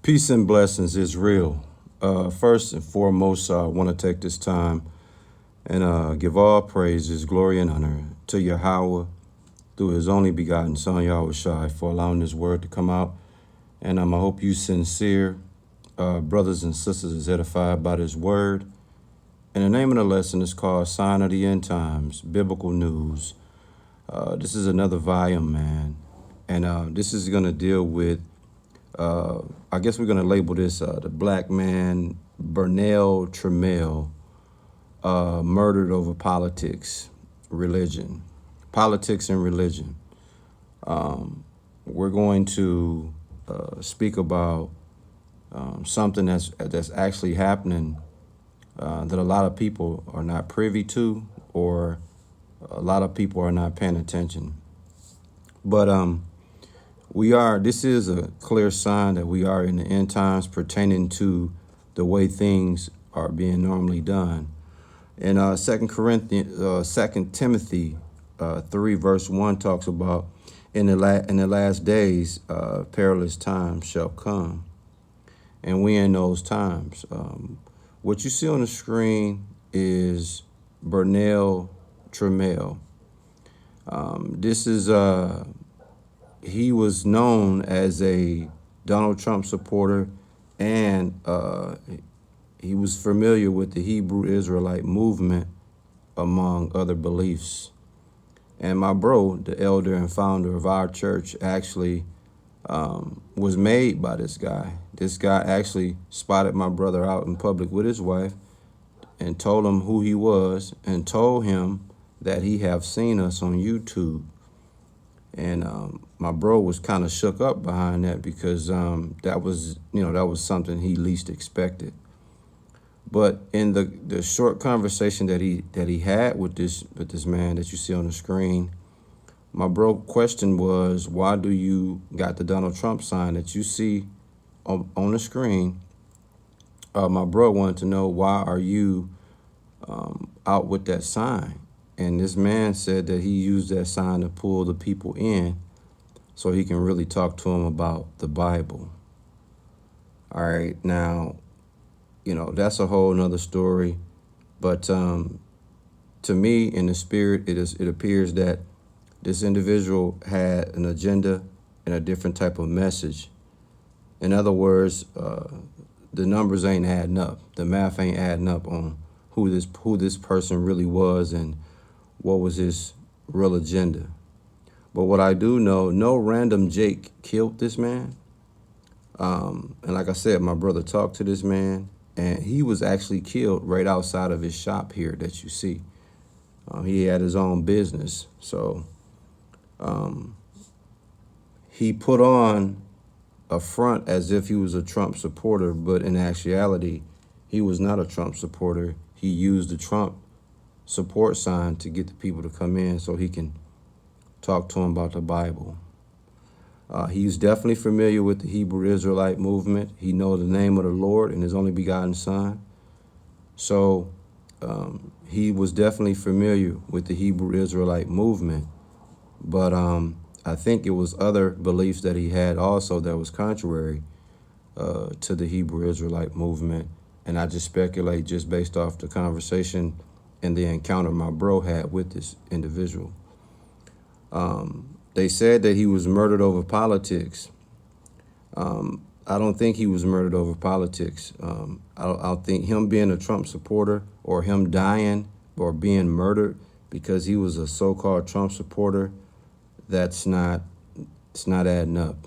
Peace and blessings is real. First and foremost, I want to take this time and give all praises, glory, and honor to Yahweh through his only begotten Son, Yahweh Shai, for allowing this word to come out. And I hope you sincere brothers and sisters is edified by this word. And the name of the lesson is called Sign of the End Times, Biblical News. This is another volume, man. And this is going to deal with I guess we're going to label this the black man Bernell Trammell, murdered over politics, religion, politics and religion. We're going to speak about something that's actually happening that a lot of people are not privy to, or a lot of people are not paying attention. But this is a clear sign that we are in the end times pertaining to the way things are being normally done. And 2 Timothy 3 verse 1 talks about in the last days perilous times shall come. And we in those times. What you see on the screen is Bernell Trammell. This is he was known as a Donald Trump supporter, and he was familiar with the Hebrew Israelite movement, among other beliefs. And my bro, the elder and founder of our church, actually was made by this guy. This guy actually spotted my brother out in public with his wife and told him who he was and told him that he have seen us on YouTube. And my bro was kind of shook up behind that because that was something he least expected. But in the short conversation that he had with this man that you see on the screen, my bro question was, why do you got the Donald Trump sign that you see on the screen? My bro wanted to know, why are you out with that sign? And this man said that he used that sign to pull the people in so he can really talk to them about the Bible. All right, now, that's a whole nother story. But to me, in the spirit, it appears that this individual had an agenda and a different type of message. In other words, the numbers ain't adding up. The math ain't adding up on who this person really was and what was his real agenda. But what I do know, no random Jake killed this man. And like I said, my brother talked to this man, and he was actually killed right outside of his shop here that you see. He had his own business. So he put on a front as if he was a Trump supporter, but in actuality, he was not a Trump supporter. He used the Trump support sign to get the people to come in so he can talk to them about the Bible. He's definitely familiar with the Hebrew Israelite movement. He knows the name of the Lord and his only begotten Son. So he was definitely familiar with the Hebrew Israelite movement. But I think it was other beliefs that he had also that was contrary to the Hebrew Israelite movement. And I just speculate just based off the conversation and the encounter my bro had with this individual. They said that he was murdered over politics. I don't think he was murdered over politics. I think him being a Trump supporter, or him dying or being murdered because he was a so-called Trump supporter, it's not adding up.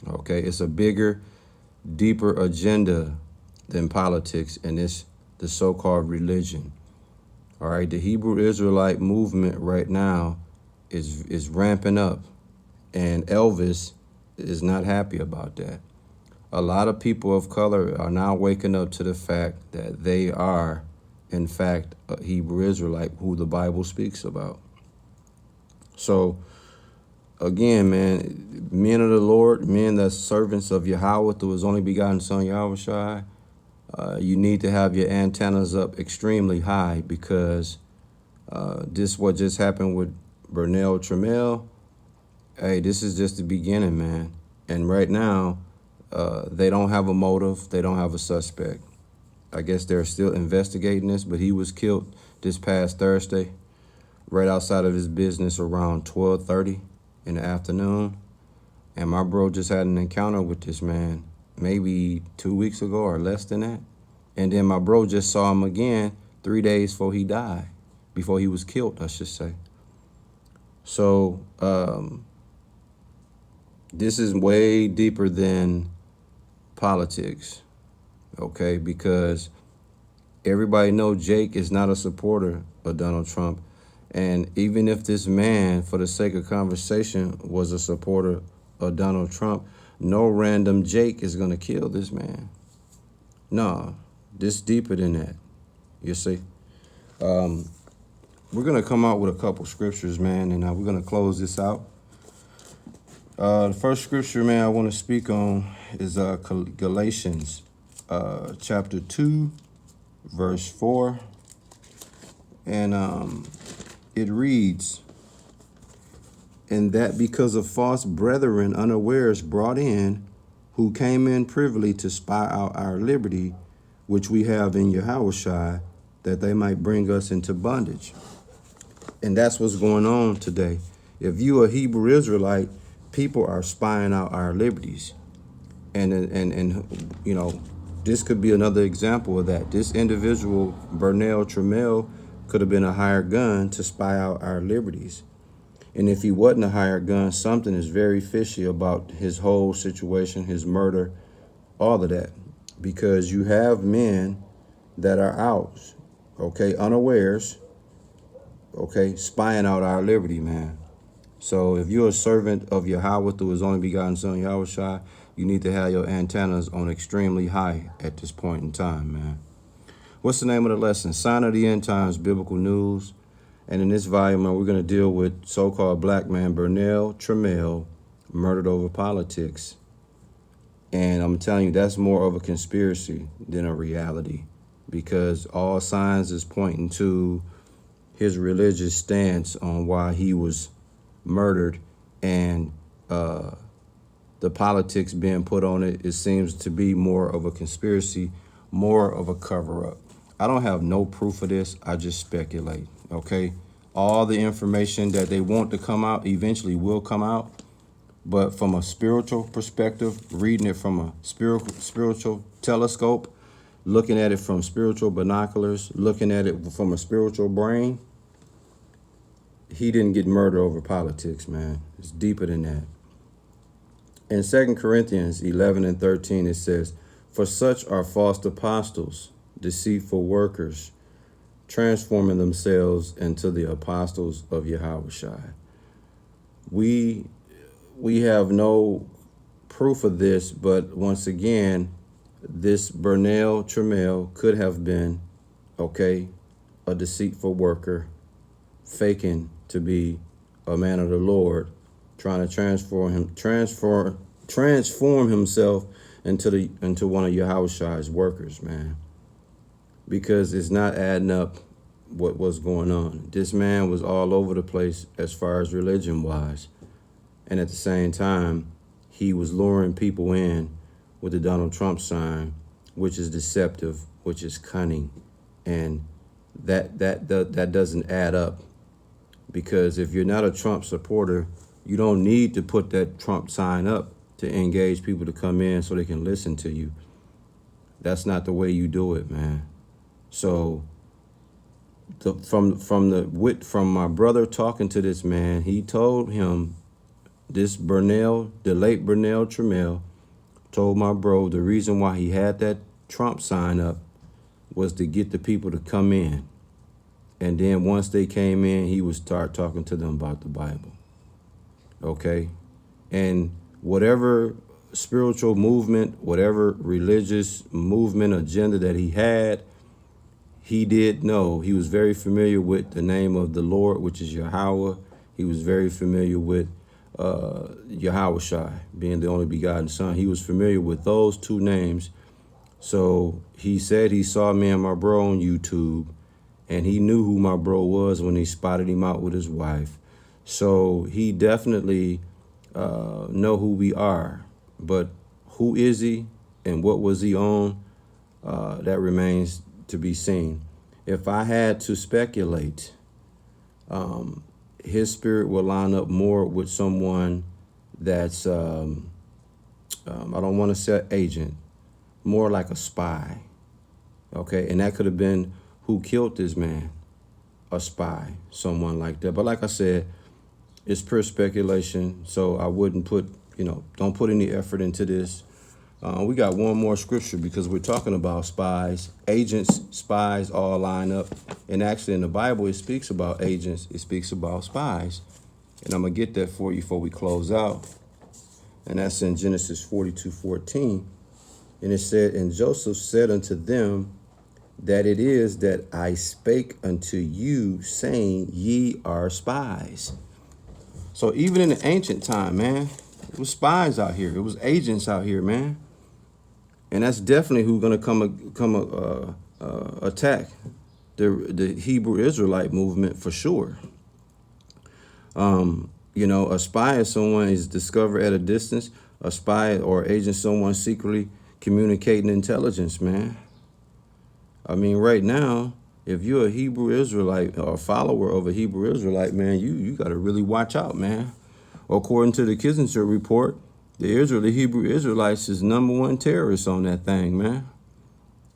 Okay, it's a bigger, deeper agenda than politics, and it's the so-called religion. All right, the Hebrew Israelite movement right now is ramping up, and Elvis is not happy about that. A lot of people of color are now waking up to the fact that they are, in fact, a Hebrew Israelite who the Bible speaks about. So, again, man, men of the Lord, men that's servants of Yahweh through his only begotten Son, Yahweh Shai, you need to have your antennas up extremely high, because what just happened with Bernell Trammell, hey, this is just the beginning, man. And right now, They don't have a motive. They don't have a suspect. I guess they're still investigating this, but he was killed this past Thursday, right outside of his business around 12:30 in the afternoon. And my bro just had an encounter with this man maybe 2 weeks ago or less than that. And then my bro just saw him again 3 days before he died, before he was killed, I should say. So this is way deeper than politics, okay? Because everybody knows Jake is not a supporter of Donald Trump. And even if this man, for the sake of conversation, was a supporter of Donald Trump, no random Jake is going to kill this man. No, this deeper than that, you see. We're going to come out with a couple scriptures, man, and we're going to close this out. The first scripture, man, I want to speak on is Galatians chapter 2, verse 4. And it reads, "And that because of false brethren unawares brought in, who came in privily to spy out our liberty, which we have in Yahushua, that they might bring us into bondage." And that's what's going on today. If you are a Hebrew Israelite, people are spying out our liberties. And you know, this could be another example of that. This individual, Bernell, Trammell, could have been a hired gun to spy out our liberties. And if he wasn't a hired gun, something is very fishy about his whole situation, his murder, all of that. Because you have men that are out, okay, unawares, okay, spying out our liberty, man. So if you're a servant of Yahweh through his only begotten son, Yahushua, you need to have your antennas on extremely high at this point in time, man. What's the name of the lesson? Sign of the End Times, Biblical News. And in this volume, we're going to deal with so-called black man Bernell Trammell, murdered over politics. And I'm telling you, that's more of a conspiracy than a reality, because all signs is pointing to his religious stance on why he was murdered, and the politics being put on it. It seems to be more of a conspiracy, more of a cover-up. I don't have no proof of this. I just speculate, okay? All the information that they want to come out eventually will come out. But from a spiritual perspective, reading it from a spiritual telescope, looking at it from spiritual binoculars, looking at it from a spiritual brain, he didn't get murdered over politics, man. It's deeper than that. In 2 Corinthians 11 and 13, it says, "For such are false apostles, deceitful workers, transforming themselves into the apostles of Yahushua." We have no proof of this, but once again, this Bernell Trammell could have been, okay, a deceitful worker, faking to be a man of the Lord, trying to transform himself into one of Yahushua's workers, man. Because it's not adding up what was going on. This man was all over the place as far as religion wise. And at the same time, he was luring people in with the Donald Trump sign, which is deceptive, which is cunning. And that doesn't add up. Because if you're not a Trump supporter, you don't need to put that Trump sign up to engage people to come in so they can listen to you. That's not the way you do it, man. So from my brother talking to this man, he told him, this Bernell, the late Bernell Trammell, told my bro the reason why he had that Trump sign up was to get the people to come in. And then once they came in, he would start talking to them about the Bible. Okay? And whatever spiritual movement, whatever religious movement agenda that he had, he did know. He was very familiar with the name of the Lord, which is Yahweh. He was very familiar with Yahushua, being the only begotten son. He was familiar with those two names. So he said he saw me and my bro on YouTube, and he knew who my bro was when he spotted him out with his wife. So he definitely know who we are. But Who is he and what was he on? That remains to be seen. If I had to speculate, his spirit will line up more with someone that's, I don't want to say agent, more like a spy. Okay, and that could have been who killed this man, a spy, someone like that. But like I said, it's pure speculation, so I wouldn't put, don't put any effort into this. We got one more scripture because we're talking about spies, agents, spies all line up. And actually in the Bible, it speaks about agents. It speaks about spies. And I'm going to get that for you before we close out. And that's in Genesis 42:14. And it said, and Joseph said unto them, that it is that I spake unto you, saying, ye are spies. So even in the ancient time, man, it was spies out here. It was agents out here, man. And that's definitely who's going to attack the Hebrew Israelite movement for sure. A spy is someone is discovered at a distance. A spy or agent, someone secretly communicating intelligence, man. I mean, right now, if you're a Hebrew Israelite or a follower of a Hebrew Israelite, man, you got to really watch out, man. According to the Kissinger report, the Hebrew Israelites is #1 terrorists on that thing, man.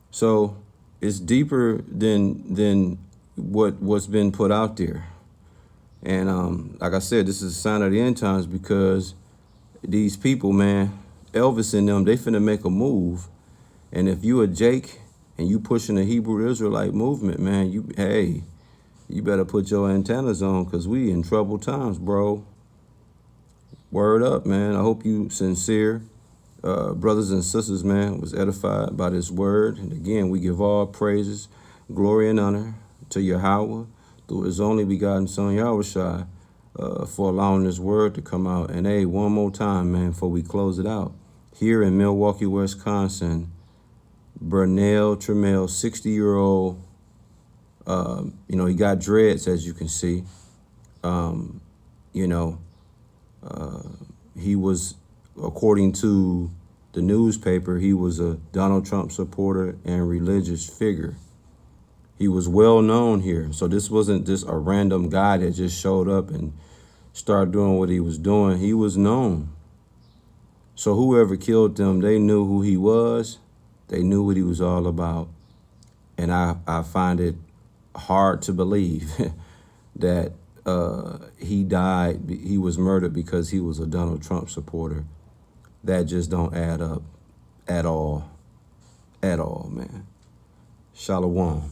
So it's deeper than what's been put out there. And like I said, this is a sign of the end times because these people, man, Elvis and them, they finna make a move. And if you a Jake and you pushing the Hebrew Israelite movement, man, you better put your antennas on because we in troubled times, bro. Word up, man. I hope you sincere brothers and sisters, man, was edified by this word. And again, we give all praises, glory, and honor to Yahweh, through his only begotten son, Yahushua, for allowing this word to come out. And hey, one more time, man, before we close it out. Here in Milwaukee, Wisconsin, Bernell, Trammell, 60-year-old, he got dreads, as you can see. He was, according to the newspaper, he was a Donald Trump supporter and religious figure. He was well known here. So this wasn't just a random guy that just showed up and started doing what he was doing. He was known. So whoever killed him, they knew who he was. They knew what he was all about. And I find it hard to believe that he died, he was murdered because he was a Donald Trump supporter. That just don't add up at all. At all, man. Shalom.